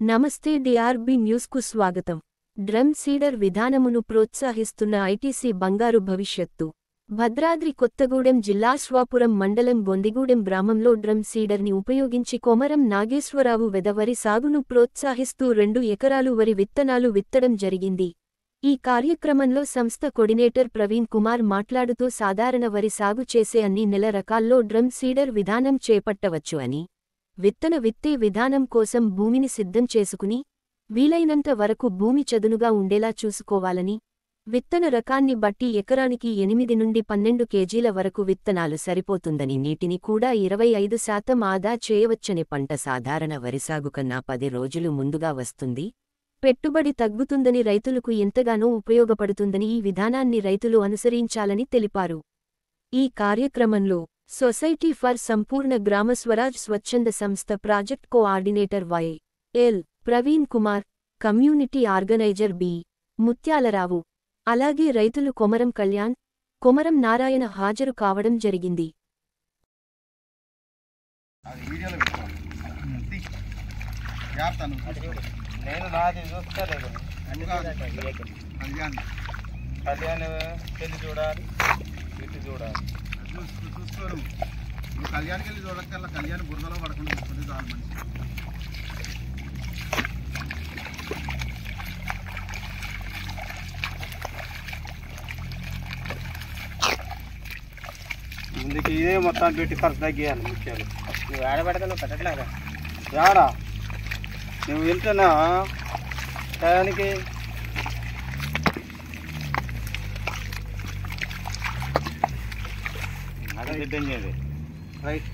నమస్తే డిఆర్బి న్యూస్కు స్వాగతం. డ్రమ్ సీడర్ విధానమును ప్రోత్సహిస్తున్న ఐటీసీ బంగారు భవిష్యత్తు. భద్రాద్రి కొత్తగూడెం జిల్లా శ్వాపురం మండలం బొందిగూడెం గ్రామంలో డ్రమ్ సీడర్ని ఉపయోగించి కొమరం నాగేశ్వరరావు వెదవరి సాగును ప్రోత్సహిస్తూ 2 ఎకరాలు వరి విత్తనాలు విత్తడం జరిగింది. ఈ కార్యక్రమంలో సంస్థ కోర్డినేటర్ ప్రవీణ్ కుమార్ మాట్లాడుతూ సాధారణ వరి సాగు చేసే అన్ని నెల రకాల్లో డ్రమ్ సీడర్ విధానం చేపట్టవచ్చు అని, విత్తే విధానం కోసం భూమిని సిద్ధం చేసుకుని, వీలైనంత వరకు భూమి చదునుగా ఉండేలా చూసుకోవాలని, విత్తన రకాన్ని బట్టి ఎకరానికి 8 నుండి 12 కేజీల వరకు విత్తనాలు సరిపోతుందని, నీటిని కూడా 25% ఆదా చేయవచ్చనే, పంట సాధారణ వరిసాగు కన్నా 10 రోజులు ముందుగా వస్తుంది, పెట్టుబడి తగ్గుతుందని, రైతులకు ఎంతగానో ఉపయోగపడుతుందని ఈ విధానాన్ని రైతులు అనుసరించాలని తెలిపారు. ఈ కార్యక్రమంలో సొసైటీ ఫర్ సంపూర్ణ గ్రామ స్వరాజ్ స్వచ్ఛంద సంస్థ project coordinator Y L. Praveen Kumar, community organizer B. Mutyalarao, అలాగే రైతులు కొమరం కళ్యాణ్, కొమరం నారాయణ హాజరు కావడం జరిగింది. కళ్యాణ్కి వెళ్ళి చూడక్కర్లా, కళ్యాణ్ బురదలో పడకుండా చూసుకుంటే చాలు మనిషి. ముందుకి ఇదే మొత్తం పెట్టి ఖర్చు తగ్గియాలి. ముఖ్యాలు నువ్వు ఆడబెడతా, నువ్వు పెట్టట్లేదా? రాడా నువ్వు వెళ్తున్నా టయానికి. అదే సిద్ధం చేయాలి. రైట్.